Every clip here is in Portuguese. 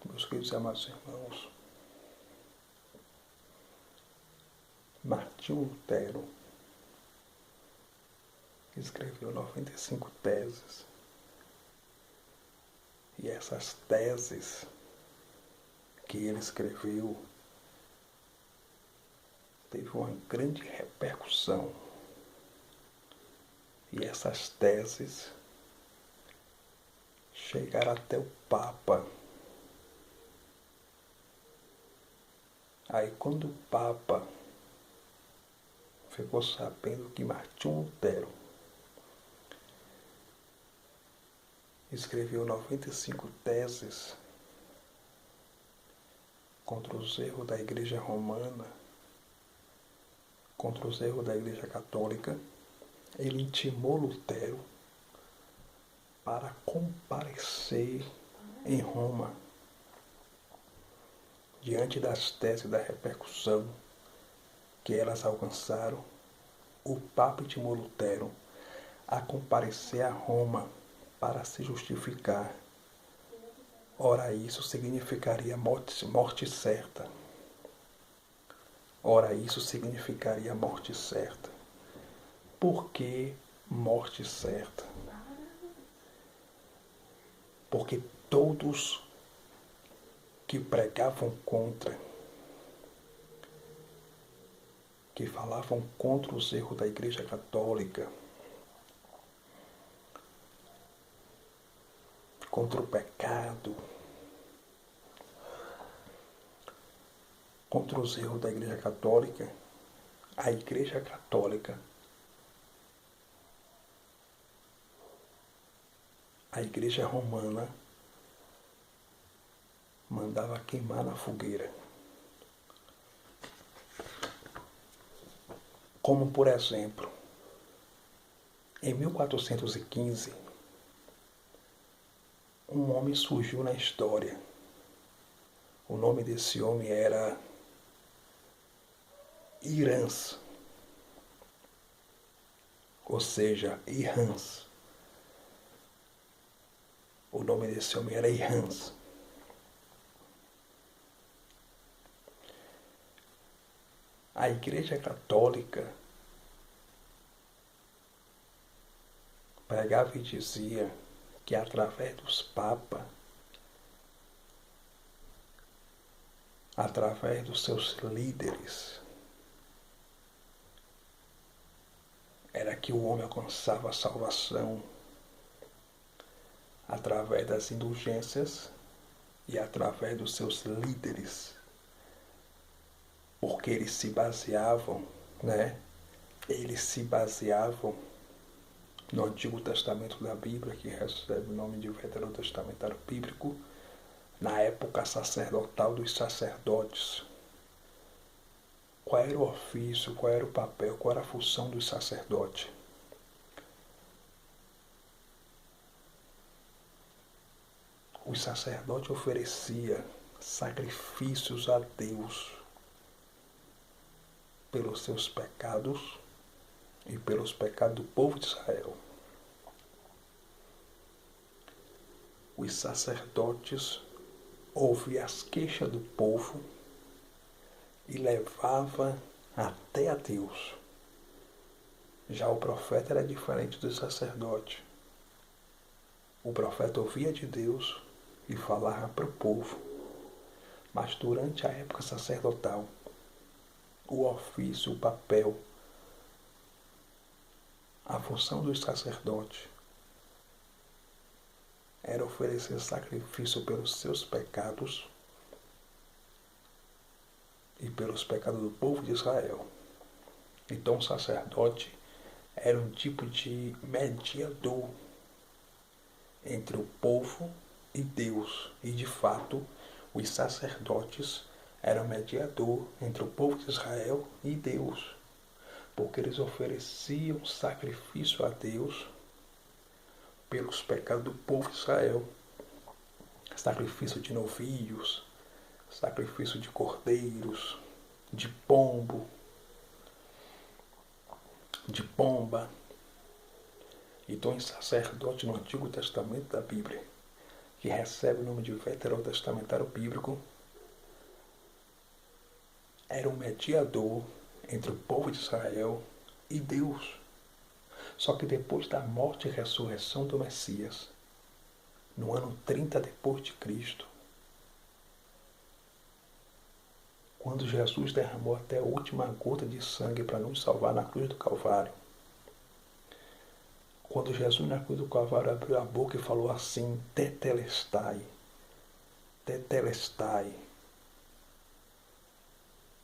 Meus queridos e amados irmãos, Martinho Lutero escreveu 95 teses. E essas teses que ele escreveu teve uma grande repercussão. E essas teses chegaram até o Papa. Aí quando o Papa ficou sabendo que Martinho Lutero escreveu 95 teses contra os erros da Igreja Romana, contra os erros da Igreja Católica, ele intimou Lutero para comparecer em Roma. Diante das teses da repercussão que elas alcançaram, o Papa intimou Lutero a comparecer a Roma para se justificar. Ora, isso significaria morte certa. Ora, isso significaria morte certa. Por que morte certa? Porque todos que pregavam contra, que falavam contra os erros da Igreja Católica, contra o pecado, contra os erros da Igreja Católica, a Igreja Católica, a Igreja Romana mandava queimar na fogueira. Como, por exemplo, em 1415, um homem surgiu na história. O nome desse homem era Irãs, ou seja, Irãs. O nome desse homem era Irãs. A Igreja Católica pregava e dizia que através dos papas, através dos seus líderes, era que o homem alcançava a salvação, através das indulgências e através dos seus líderes. Porque eles se baseavam, Eles se baseavam no Antigo Testamento da Bíblia, que recebe o nome de Veterotestamentário Bíblico, na época sacerdotal dos sacerdotes. Qual era o ofício, qual era o papel, qual era a função dos sacerdotes? Os sacerdotes ofereciam sacrifícios a Deus pelos seus pecados e pelos pecados do povo de Israel. Os sacerdotes ouviam as queixas do povo e levavam até a Deus. Já o profeta era diferente do sacerdote. O profeta ouvia de Deus e falava para o povo. Mas durante a época sacerdotal, o ofício, o papel, a função dos sacerdotes era oferecer sacrifício pelos seus pecados e pelos pecados do povo de Israel. Então o sacerdote era um tipo de mediador entre o povo e Deus. E de fato, os sacerdotes eram mediador entre o povo de Israel e Deus. Porque eles ofereciam sacrifício a Deus pelos pecados do povo de Israel. Sacrifício de novilhos, sacrifício de cordeiros, de pombo, de pomba. Então, em sacerdote no Antigo Testamento da Bíblia, que recebe o nome de veterotestamentário bíblico, era um mediador entre o povo de Israel e Deus. Só que depois da morte e ressurreição do Messias, no ano 30 depois de Cristo, quando Jesus derramou até a última gota de sangue para nos salvar na cruz do Calvário, quando Jesus na cruz do Calvário abriu a boca e falou assim, tetelestai, tetelestai,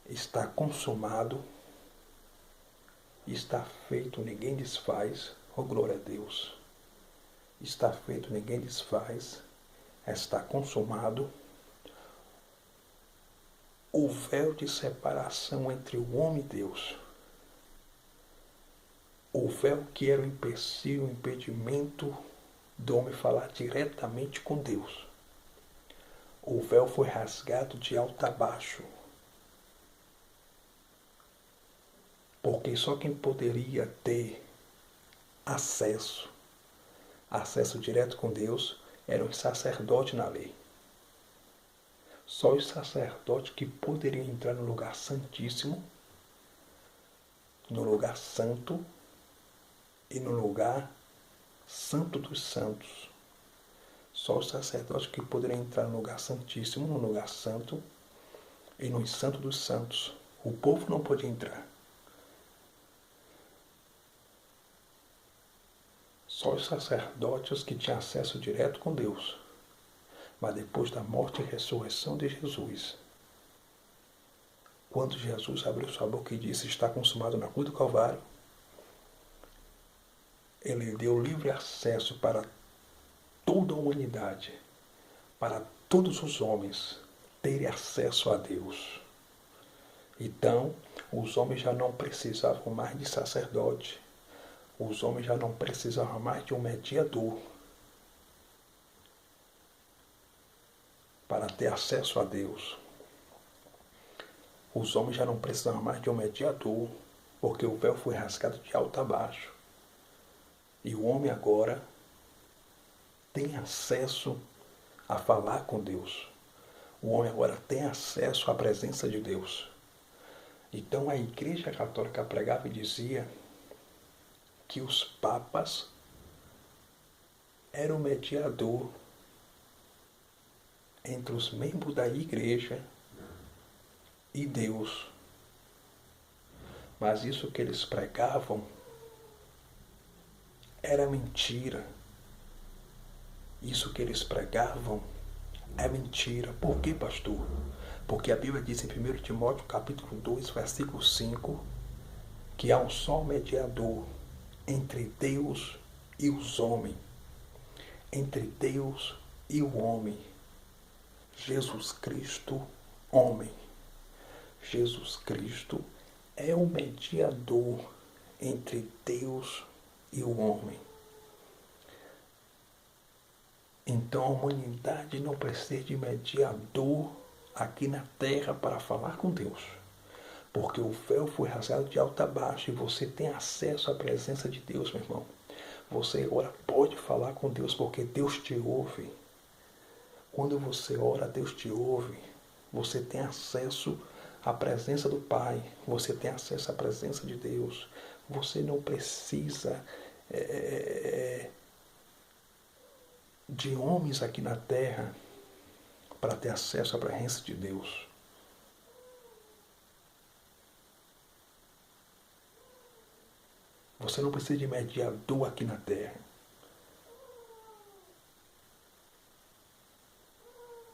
está consumado, está feito, ninguém desfaz, oh glória a Deus, está feito, ninguém desfaz, está consumado. O véu de separação entre o homem e Deus, o véu que era o empecilho, o impedimento do homem falar diretamente com Deus, o véu foi rasgado de alto a baixo, porque só quem poderia ter acesso direto com Deus era o sacerdote na lei. Só os sacerdotes que poderiam entrar no lugar santíssimo, no lugar santo e no lugar santo dos santos. Só os sacerdotes que poderiam entrar no lugar santíssimo, no lugar santo e no santo dos santos. O povo não podia entrar. Só os sacerdotes que tinham acesso direto com Deus. Mas depois da morte e ressurreição de Jesus, quando Jesus abriu sua boca e disse, está consumado na cruz do Calvário, ele deu livre acesso para toda a humanidade, para todos os homens terem acesso a Deus. Então, os homens já não precisavam mais de sacerdote, os homens já não precisavam mais de um mediador para ter acesso a Deus. Os homens já não precisavam mais de um mediador, porque o véu foi rasgado de alto a baixo. E o homem agora tem acesso a falar com Deus. O homem agora tem acesso à presença de Deus. Então a Igreja Católica pregava e dizia que os papas eram o mediador entre os membros da Igreja e Deus. Mas isso que eles pregavam era mentira. Isso que eles pregavam é mentira. Por quê, pastor? Porque a Bíblia diz em 1 Timóteo capítulo 2, versículo 5, que há um só mediador entre Deus e os homens. Entre Deus e o homem. Jesus Cristo, homem. Jesus Cristo é o mediador entre Deus e o homem. Então a humanidade não precisa de mediador aqui na terra para falar com Deus. Porque o véu foi rasgado de alto a baixo e você tem acesso à presença de Deus, meu irmão. Você agora pode falar com Deus porque Deus te ouve. Quando você ora, Deus te ouve. Você tem acesso à presença do Pai. Você tem acesso à presença de Deus. Você não precisa de homens aqui na terra para ter acesso à presença de Deus. Você não precisa de mediador aqui na terra.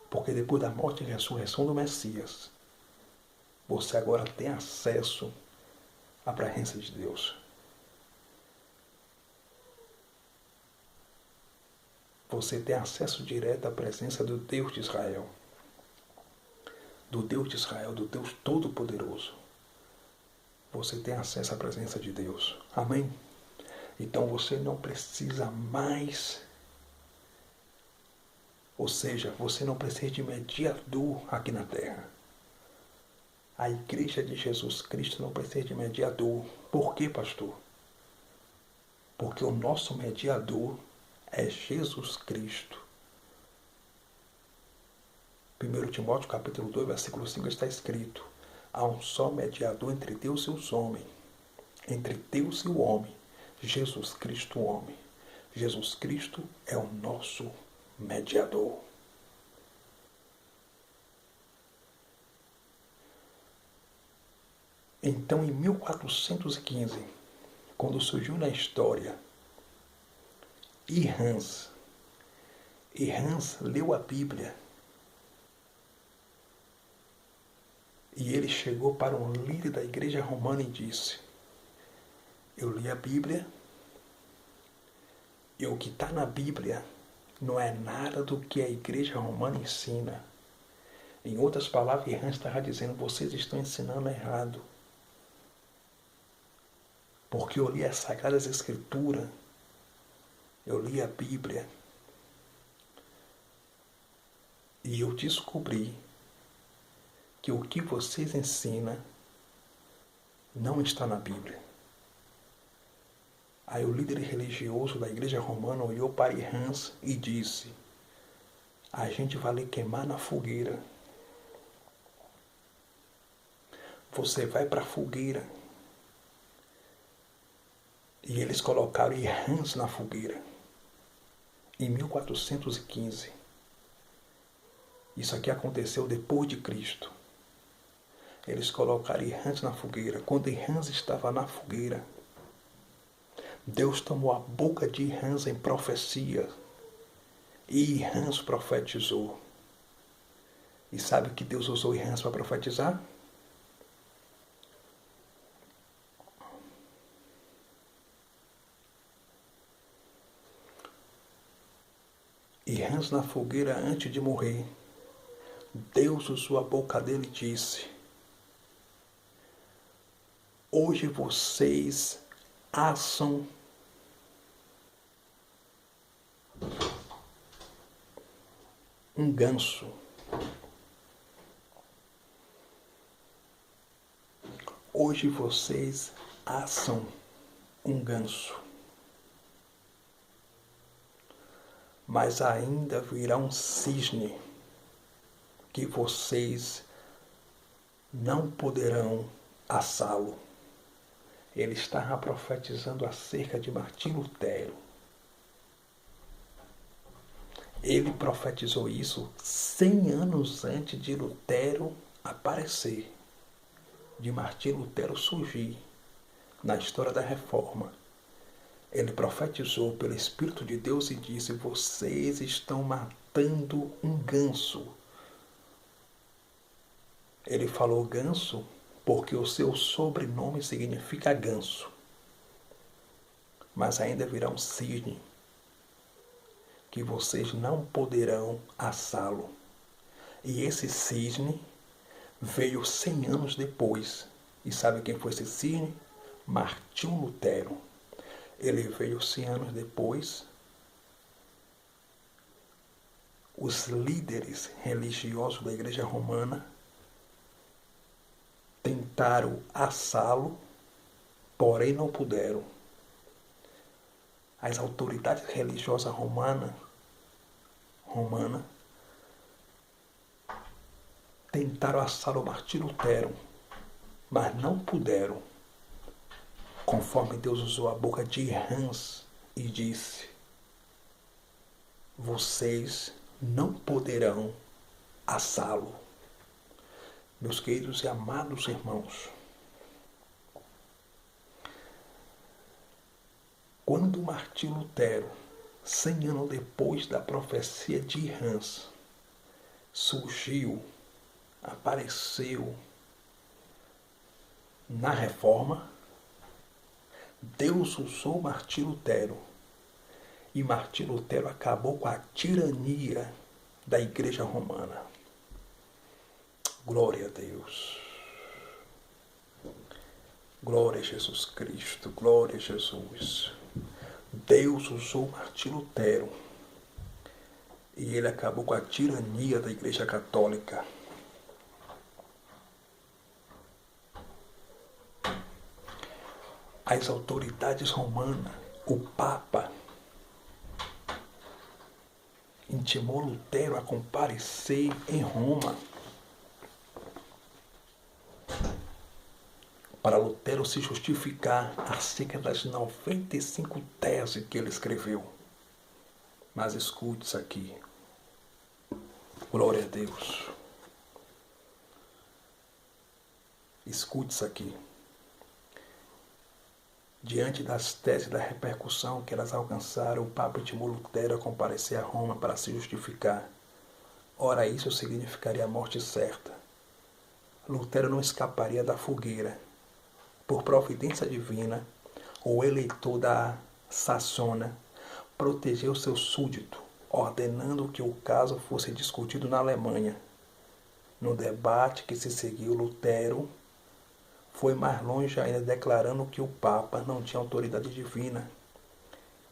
Porque depois da morte e ressurreição do Messias, você agora tem acesso à presença de Deus. Você tem acesso direto à presença do Deus de Israel. Do Deus de Israel, do Deus Todo-Poderoso. Você tem acesso à presença de Deus. Amém? Então você não precisa mais, ou seja, você não precisa de mediador aqui na terra. A Igreja de Jesus Cristo não precisa de mediador. Por quê, pastor? Porque o nosso mediador é Jesus Cristo. 1 Timóteo capítulo 2, versículo 5 está escrito: há um só mediador entre Deus e os homens, entre Deus e o homem, Jesus Cristo, o homem. Jesus Cristo é o nosso mediador. Então, em 1415, quando surgiu na história, Hans leu a Bíblia e ele chegou para um líder da igreja romana e disse: eu li a Bíblia e o que está na Bíblia não é nada do que a igreja romana ensina. Em outras palavras, Hans estava dizendo: vocês estão ensinando errado. Porque eu li as Sagradas Escrituras, eu li a Bíblia e eu descobri que o que vocês ensinam não está na Bíblia. Aí o líder religioso da igreja romana olhou para Hans e disse: a gente vai lhe queimar na fogueira. Você vai para a fogueira. E eles colocaram Hans na fogueira. Em 1415. Isso aqui aconteceu depois de Cristo. Eles colocaram Hans na fogueira. Quando Hans estava na fogueira, Deus tomou a boca de Hans em profecia. E Hans profetizou. E sabe que Deus usou Hans para profetizar? E Hans na fogueira, antes de morrer, Deus usou a boca dele e disse: hoje vocês assam um ganso. Hoje vocês assam um ganso. Mas ainda virá um cisne que vocês não poderão assá-lo. Ele estava profetizando acerca de Martim Lutero. Ele profetizou isso 100 anos antes de Lutero aparecer, de Martim Lutero surgir na história da Reforma. Ele profetizou pelo Espírito de Deus e disse: vocês estão matando um ganso. Ele falou ganso porque o seu sobrenome significa ganso. Mas ainda virá um cisne que vocês não poderão assá-lo. E esse cisne veio 100 anos depois. E sabe quem foi esse cisne? Martinho Lutero. Ele veio 100 anos depois. Os líderes religiosos da igreja romana tentaram assá-lo, porém não puderam. As autoridades religiosas romanas tentaram assá-lo Martinho Lutero, mas não puderam. Conforme Deus usou a boca de Hans e disse: vocês não poderão assá-lo. Meus queridos e amados irmãos, quando Martinho Lutero, 100 anos depois da profecia de Hans, surgiu, apareceu na Reforma, Deus usou Martinho Lutero. E Martinho Lutero acabou com a tirania da igreja romana. Glória a Deus. Glória a Jesus Cristo. Glória a Jesus. Deus usou Martinho Lutero. E ele acabou com a tirania da igreja católica. As autoridades romanas, o Papa, em intimou Lutero a comparecer em Roma para Lutero se justificar acerca das 95 teses que ele escreveu. Mas escute isso aqui. Glória a Deus. Escute isso aqui. Diante das teses da repercussão que elas alcançaram, o Papa intimou Lutero a comparecer a Roma para se justificar. Ora, isso significaria a morte certa. Lutero não escaparia da fogueira. Por providência divina, o eleitor da Sassônia protegeu seu súdito, ordenando que o caso fosse discutido na Alemanha. No debate que se seguiu, Lutero foi mais longe ainda, declarando que o Papa não tinha autoridade divina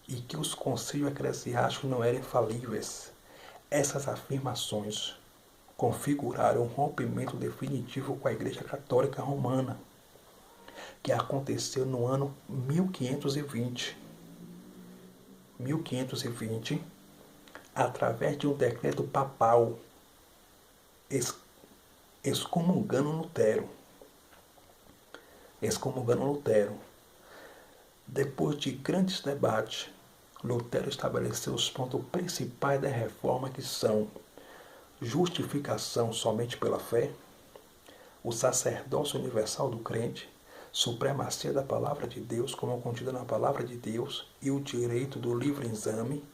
e que os concílios eclesiásticos não eram infalíveis. Essas afirmações configuraram um rompimento definitivo com a Igreja Católica Romana, que aconteceu no ano 1520. 1520, através de um decreto papal, excomungando Lutero. Depois de grandes debates, Lutero estabeleceu os pontos principais da reforma, que são justificação somente pela fé, o sacerdócio universal do crente, supremacia da palavra de Deus como contida na palavra de Deus e o direito do livre exame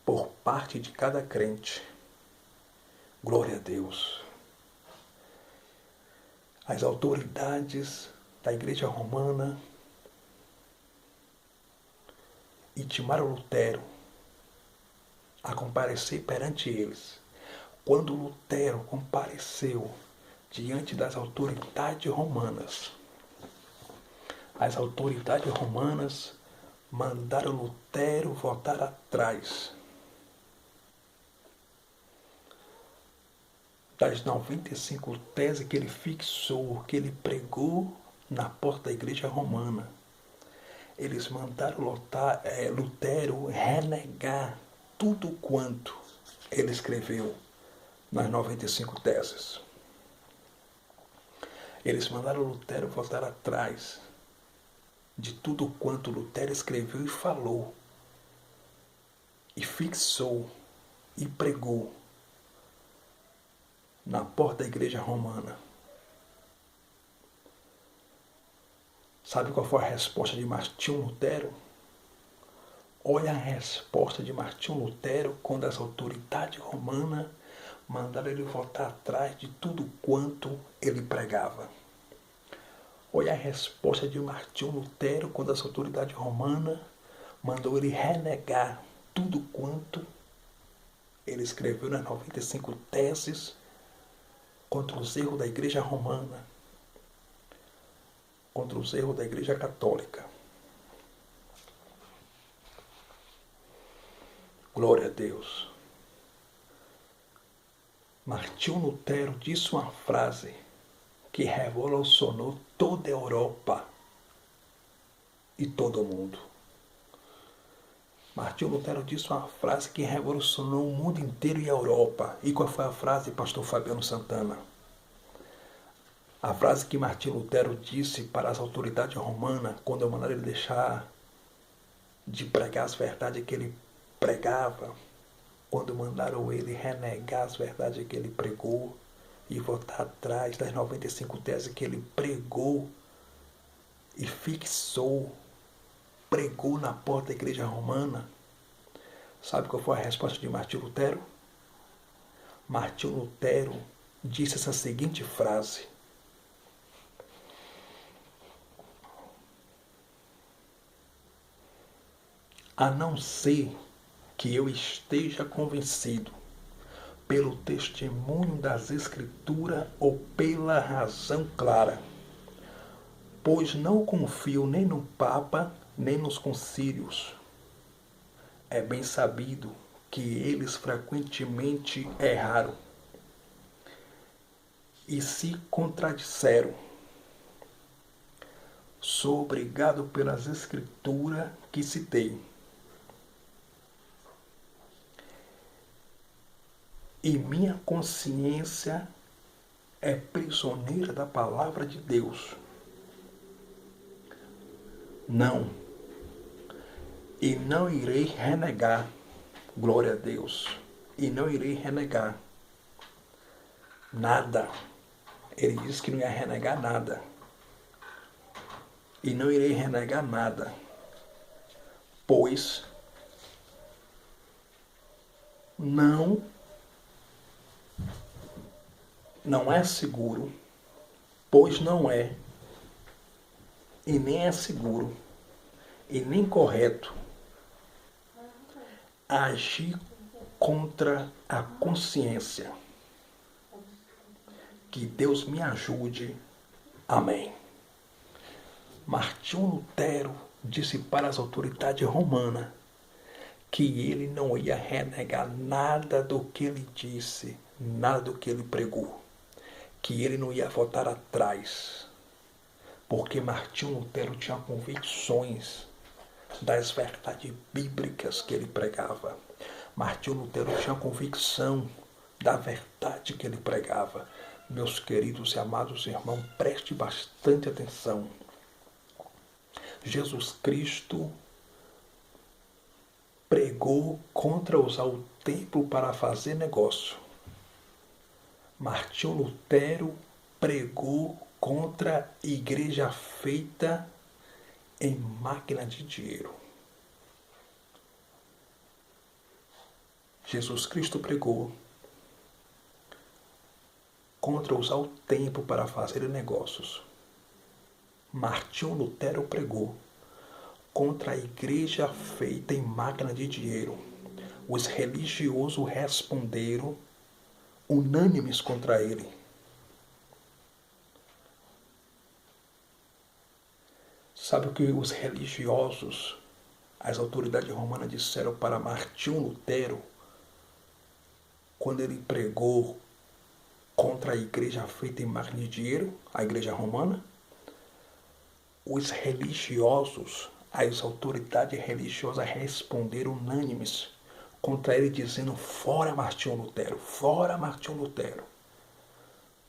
por parte de cada crente. Glória a Deus. As autoridades da Igreja Romana intimaram Lutero a comparecer perante eles. Quando Lutero compareceu diante das autoridades romanas, as autoridades romanas mandaram Lutero voltar atrás das 95 teses que ele fixou, que ele pregou na porta da igreja romana. Eles mandaram Lutero renegar tudo quanto ele escreveu nas 95 teses. Eles mandaram Lutero voltar atrás de tudo quanto Lutero escreveu e falou, e fixou, e pregou na porta da igreja romana. Sabe qual foi a resposta de Martinho Lutero? Olha a resposta de Martinho Lutero quando as autoridades romanas mandaram ele voltar atrás de tudo quanto ele pregava. Olha a resposta de Martinho Lutero quando as autoridades romanas mandou ele renegar tudo quanto ele escreveu nas 95 teses contra os erros da igreja romana, contra os erros da igreja católica. Glória a Deus. Martinho Lutero disse uma frase que revolucionou toda a Europa e todo o mundo. Martinho Lutero disse uma frase que revolucionou o mundo inteiro e a Europa. E qual foi a frase, pastor Fabiano Santana? A frase que Martinho Lutero disse para as autoridades romanas, quando mandaram ele deixar de pregar as verdades que ele pregava, quando mandaram ele renegar as verdades que ele pregou e voltar atrás das 95 teses que ele pregou e fixou, pregou na porta da igreja romana. Sabe qual foi a resposta de Martinho Lutero? Martinho Lutero disse essa seguinte frase: a não ser que eu esteja convencido pelo testemunho das Escrituras ou pela razão clara, pois não confio nem no Papa, nem nos concílios. É bem sabido que eles frequentemente erraram e se contradisseram. Sou obrigado pelas Escrituras que citei e minha consciência é prisioneira da palavra de Deus. Não. E não irei renegar. Glória a Deus. E não irei renegar nada. Ele disse que não ia renegar nada. E não irei renegar nada. Pois não é seguro. Pois não é. E nem é seguro. E nem correto agir contra a consciência. Que Deus me ajude. Amém. Martinho Lutero disse para as autoridades romanas que ele não ia renegar nada do que ele disse, nada do que ele pregou, que ele não ia voltar atrás, porque Martinho Lutero tinha convicções das verdades bíblicas que ele pregava. Martinho Lutero tinha convicção da verdade que ele pregava. Meus queridos e amados irmãos, preste bastante atenção. Jesus Cristo pregou contra usar o templo para fazer negócio. Martinho Lutero pregou contra a igreja feita em máquina de dinheiro. Jesus Cristo pregou contra usar o tempo para fazer negócios. Martinho Lutero pregou contra a igreja feita em máquina de dinheiro. Os religiosos responderam unânimes contra ele. Sabe o que os religiosos, as autoridades romanas disseram para Martinho Lutero quando ele pregou contra a igreja feita em máquina de dinheiro, a igreja romana? Os religiosos, as autoridades religiosas responderam unânimes contra ele, dizendo: fora Martinho Lutero, fora Martinho Lutero.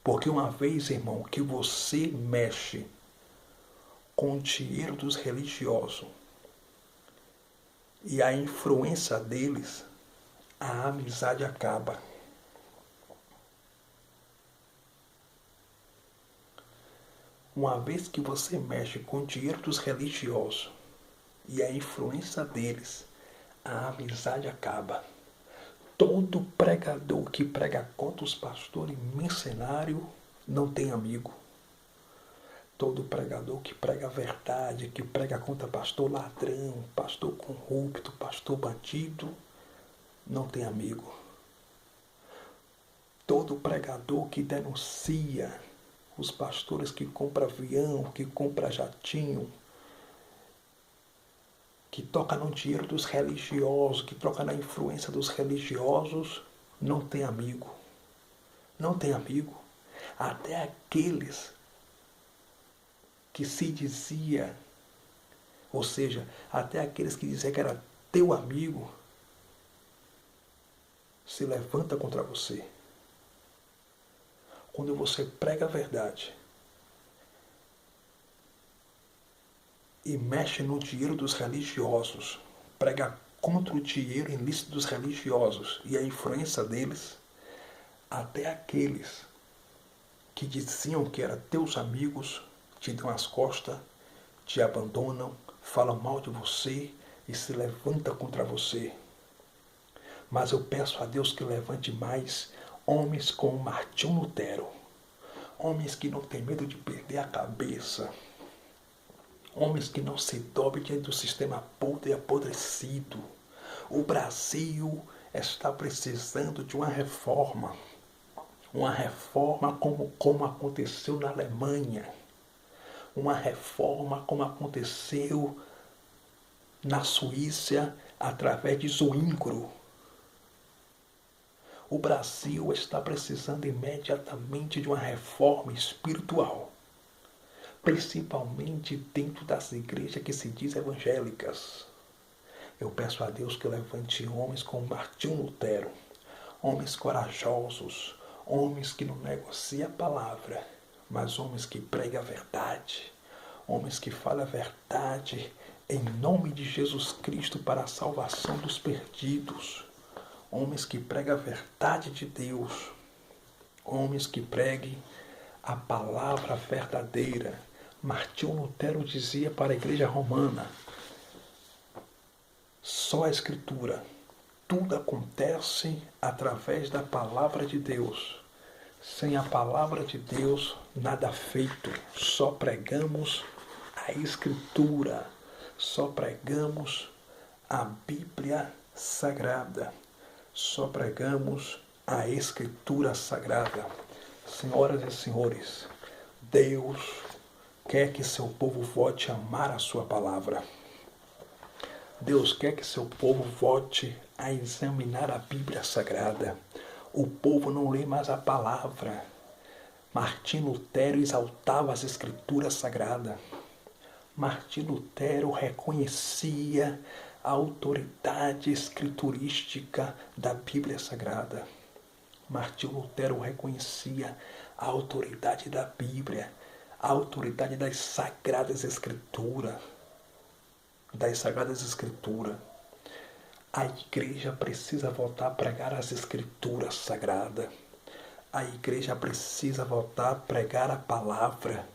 Porque uma vez, irmão, que você mexe com o dinheiro dos religiosos e a influência deles, a amizade acaba. Uma vez que você mexe com o dinheiro dos religiosos e a influência deles, a amizade acaba. Todo pregador que prega contra os pastores mercenários não tem amigo. Todo pregador que prega a verdade, que prega contra pastor ladrão, pastor corrupto, pastor bandido, não tem amigo. Todo pregador que denuncia os pastores que compram avião, que compram jatinho, que toca no dinheiro dos religiosos, que toca na influência dos religiosos, não tem amigo. Não tem amigo. Até aqueles que se dizia, ou seja, até aqueles que diziam que era teu amigo, se levanta contra você. Quando você prega a verdade e mexe no dinheiro dos religiosos, prega contra o dinheiro ilícito dos religiosos e a influência deles, até aqueles que diziam que eram teus amigos te dão as costas, te abandonam, falam mal de você e se levantam contra você. Mas eu peço a Deus que levante mais homens como Martinho Lutero, homens que não têm medo de perder a cabeça, homens que não se dobrem diante do sistema podre e apodrecido. O Brasil está precisando de uma reforma como aconteceu na Alemanha, uma reforma como aconteceu na Suíça através de Zwingli. O Brasil está precisando imediatamente de uma reforma espiritual, principalmente dentro das igrejas que se dizem evangélicas. Eu peço a Deus que levante homens como Martinho Lutero, homens corajosos, homens que não negociam a palavra, mas homens que pregam a verdade, homens que falam a verdade em nome de Jesus Cristo para a salvação dos perdidos, homens que pregam a verdade de Deus, homens que preguem a palavra verdadeira. Martinho Lutero dizia para a igreja romana: só a Escritura. Tudo acontece através da palavra de Deus. Sem a palavra de Deus, nada feito. Só pregamos a Escritura. Só pregamos a Bíblia Sagrada. Só pregamos a Escritura Sagrada. Senhoras e senhores, Deus quer que seu povo volte a amar a sua palavra. Deus quer que seu povo volte a examinar a Bíblia Sagrada. O povo não lê mais a palavra. Martinho Lutero exaltava as Escrituras Sagradas. Martinho Lutero reconhecia a autoridade escriturística da Bíblia Sagrada. Martinho Lutero reconhecia a autoridade da Bíblia, a autoridade das Sagradas Escrituras. A igreja precisa voltar a pregar as Escrituras Sagradas. A igreja precisa voltar a pregar a palavra.